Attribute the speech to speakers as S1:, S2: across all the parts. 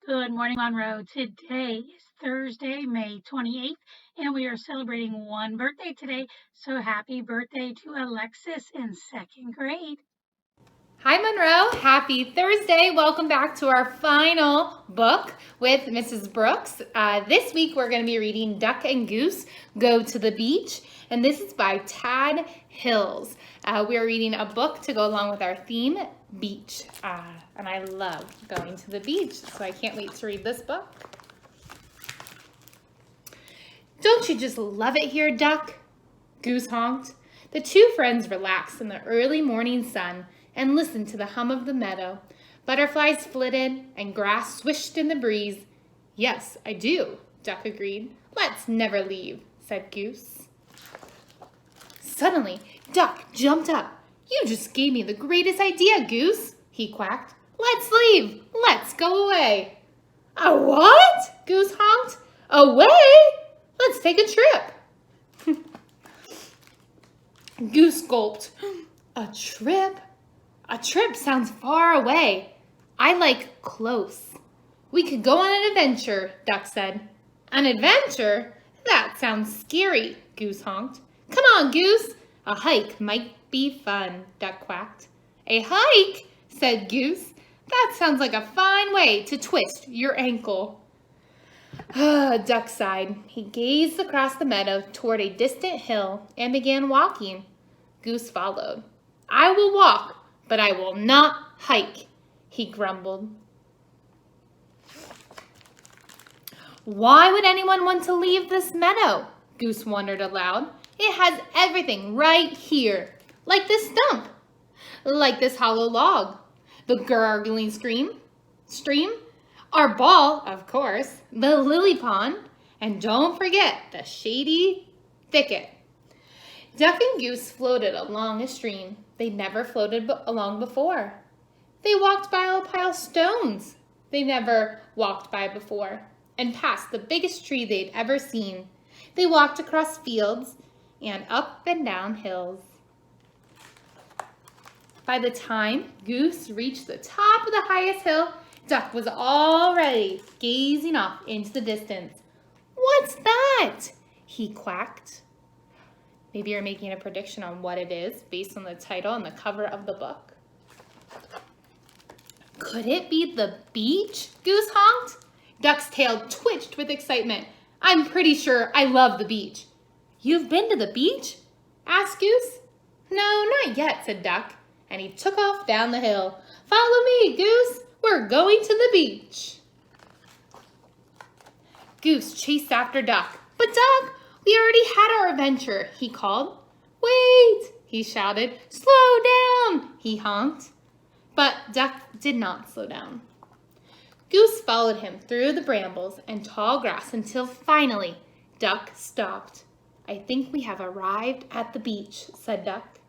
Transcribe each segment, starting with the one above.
S1: Good morning, Monroe. Today is Thursday, May 28th, and we are celebrating one birthday today. So happy birthday to Alexis in second grade.
S2: Hi Monroe, happy Thursday. Welcome back to our final book with Mrs. Brooks. This week we're going to be reading Duck and Goose Go to the Beach, and this is by Tad Hills. We're reading a book to go along with our theme, beach, and I love going to the beach, so I can't wait to read this book. Don't you just love it here, Duck? Goose honked. The two friends relaxed in the early morning sun and listened to the hum of the meadow. Butterflies flitted and grass swished in the breeze. Yes, I do, Duck agreed. Let's never leave, said Goose. Suddenly, Duck jumped up. You just gave me the greatest idea, Goose, he quacked. Let's leave. Let's go away. A what? Goose honked. Away? Let's take a trip. Goose gulped. A trip? A trip sounds far away. I like close. We could go on an adventure, Duck said. An adventure? That sounds scary, Goose honked. Come on, Goose. A hike might be fun, Duck quacked. A hike? Said Goose. That sounds like a fine way to twist your ankle. Duck sighed. He gazed across the meadow toward a distant hill and began walking. Goose followed. I will walk, but I will not hike, he grumbled. Why would anyone want to leave this meadow? Goose wondered aloud. It has everything right here, like this stump, like this hollow log, the gurgling stream, our ball, of course, the lily pond, and don't forget the shady thicket. Duck and Goose floated along a stream they never floated along before. They walked by a pile of stones they never walked by before, and past the biggest tree they'd ever seen. They walked across fields and up and down hills. By the time Goose reached the top of the highest hill, Duck was already gazing off into the distance. What's that? He quacked. Maybe you're making a prediction on what it is based on the title and the cover of the book. Could it be the beach? Goose honked. Duck's tail twitched with excitement. I'm pretty sure I love the beach. You've been to the beach? Asked Goose. No, not yet, said Duck, and he took off down the hill. Follow me, Goose. We're going to the beach. Goose chased after Duck. But Duck, we already had our adventure, he called. Wait, he shouted. Slow down, he honked. But Duck did not slow down. Goose followed him through the brambles and tall grass until finally Duck stopped. I think we have arrived at the beach, said Duck.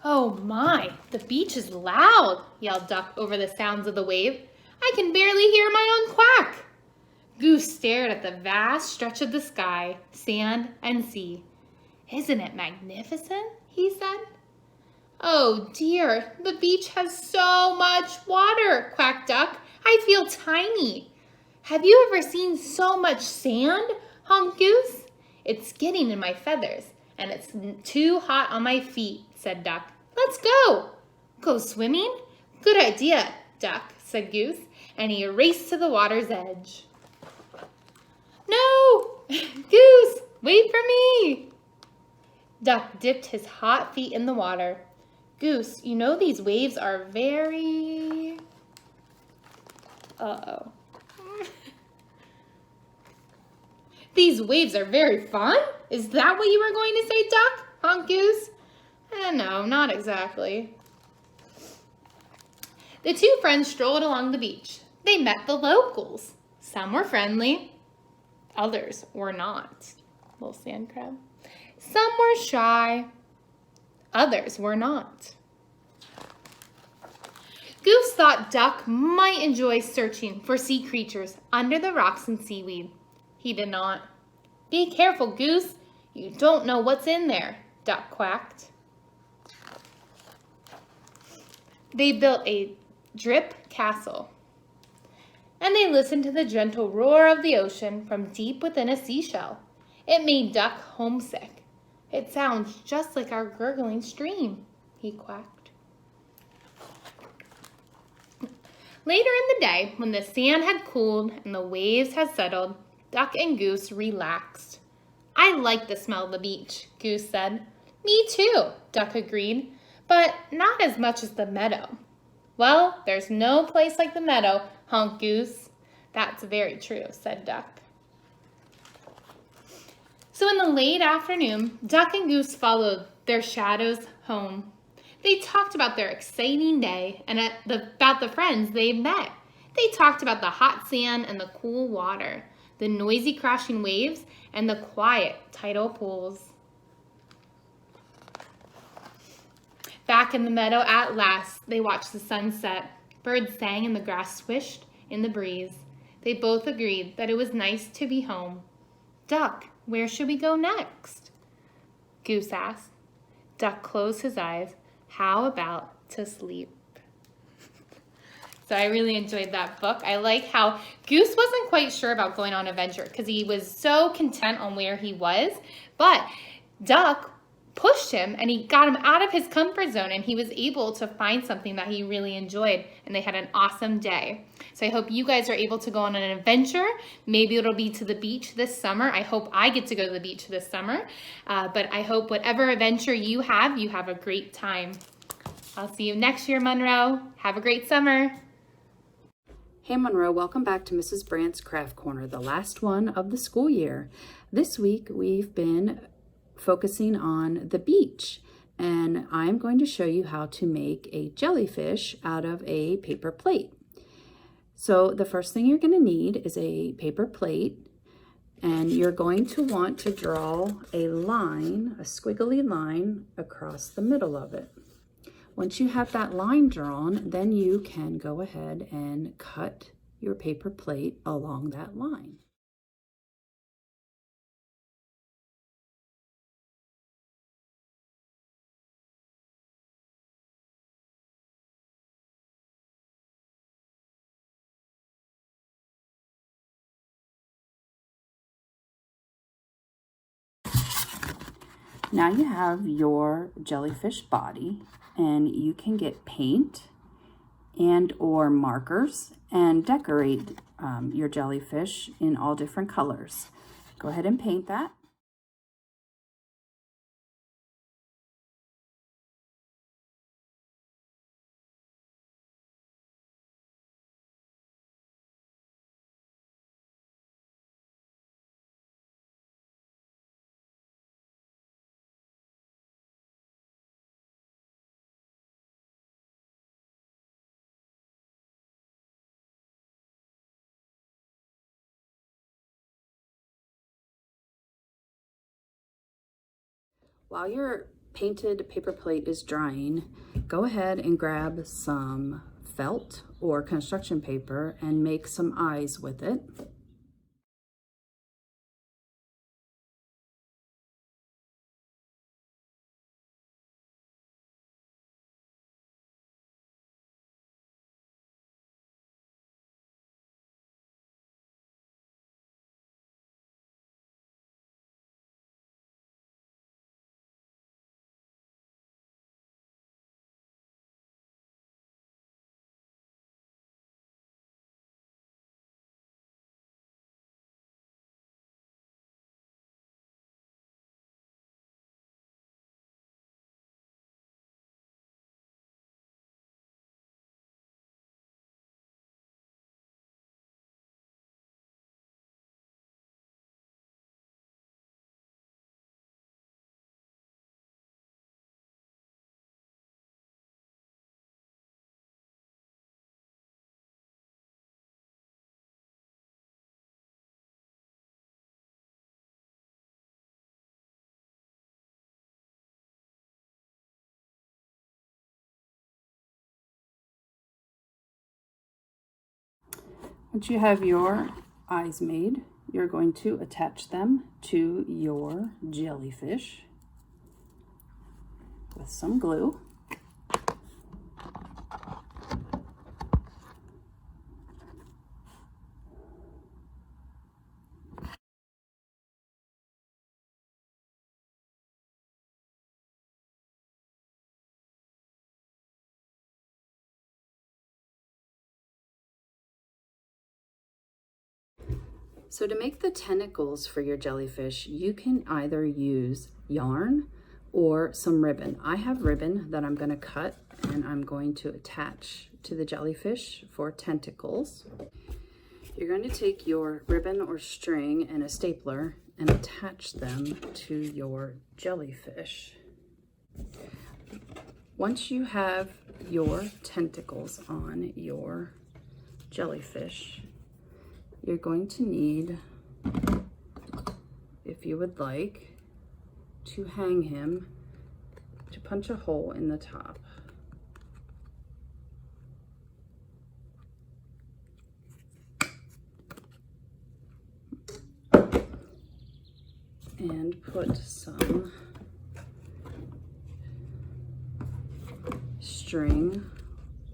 S2: Oh my, the beach is loud, yelled Duck over the sounds of the wave. I can barely hear my own quack. Goose stared at the vast stretch of the sky, sand, and sea. Isn't it magnificent? He said. Oh dear, the beach has so much water, quacked Duck. I feel tiny. Have you ever seen so much sand? Honked Goose. It's getting in my feathers, and it's too hot on my feet, said Duck. Let's go. Go swimming? Good idea, Duck, said Goose, and he raced to the water's edge. No! Goose, wait for me! Duck dipped his hot feet in the water. Goose, you know these waves are very... Uh-oh. These waves are very fun? Is that what you were going to say, Duck? Honked Goose. No, not exactly. The two friends strolled along the beach. They met the locals. Some were friendly. Others were not. Little sand crab. Some were shy. Others were not. Goose thought Duck might enjoy searching for sea creatures under the rocks and seaweed. He did not. Be careful, Goose. You don't know what's in there, Duck quacked. They built a drip castle. And they listened to the gentle roar of the ocean from deep within a seashell. It made Duck homesick. "It sounds just like our gurgling stream," he quacked. Later in the day, when the sand had cooled and the waves had settled, Duck and Goose relaxed. "I like the smell of the beach," Goose said. "Me too," Duck agreed, "but not as much as the meadow." "Well, there's no place like the meadow," honked Goose. "That's very true," said Duck. So in the late afternoon, Duck and Goose followed their shadows home. They talked about their exciting day and about the friends they met. They talked about the hot sand and the cool water, the noisy crashing waves, and the quiet tidal pools. Back in the meadow at last, they watched the sun set. Birds sang and the grass swished in the breeze. They both agreed that it was nice to be home. "Duck, where should we go next?" Goose asked. Duck closed his eyes. "How about to sleep?" So I really enjoyed that book. I like how Goose wasn't quite sure about going on an adventure because he was so content on where he was, but Duck pushed him and he got him out of his comfort zone and he was able to find something that he really enjoyed and they had an awesome day. So I hope you guys are able to go on an adventure. Maybe it'll be to the beach this summer. I hope I get to go to the beach this summer, but I hope whatever adventure you have a great time. I'll see you next year, Monroe. Have a great summer.
S3: Hey Monroe, welcome back to Mrs. Brandt's Craft Corner, the last one of the school year. This week we've been focusing on the beach, and I'm going to show you how to make a jellyfish out of a paper plate. So the first thing you're going to need is a paper plate, and you're going to want to draw a line, a squiggly line across the middle of it. Once you have that line drawn, then you can go ahead and cut your paper plate along that line. Now you have your jellyfish body, and you can get paint and or markers and decorate your jellyfish in all different colors. Go ahead and paint that. While your painted paper plate is drying, go ahead and grab some felt or construction paper and make some eyes with it. Once you have your eyes made, you're going to attach them to your jellyfish with some glue. So to make the tentacles for your jellyfish, you can either use yarn or some ribbon. I have ribbon that I'm going to cut and I'm going to attach to the jellyfish for tentacles. You're going to take your ribbon or string and a stapler and attach them to your jellyfish. Once you have your tentacles on your jellyfish, you're going to need, if you would like, to hang him, to punch a hole in the top. And put some string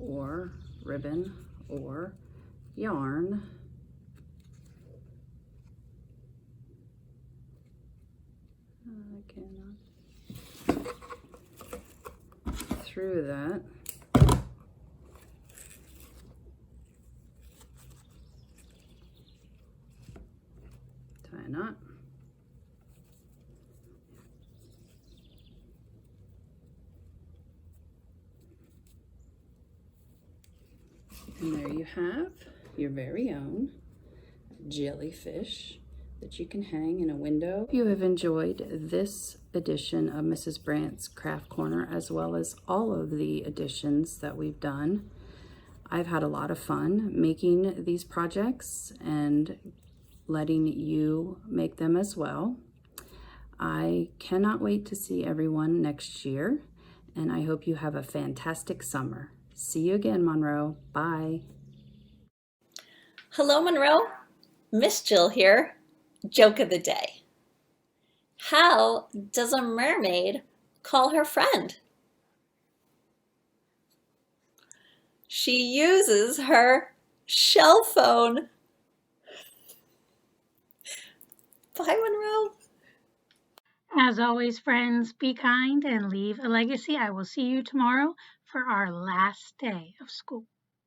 S3: or ribbon or yarn through that. Tie a knot. And there you have your very own jellyfish that you can hang in a window. If you have enjoyed this edition of Mrs. Brandt's Craft Corner, as well as all of the editions that we've done, I've had a lot of fun making these projects and letting you make them as well. I cannot wait to see everyone next year, and I hope you have a fantastic summer. See you again, Monroe. Bye.
S4: Hello, Monroe. Miss Jill here. Joke of the day. How does a mermaid call her friend? She uses her shell phone. Bye, Monroe.
S1: As always, friends, be kind and leave a legacy. I will see you tomorrow for our last day of school.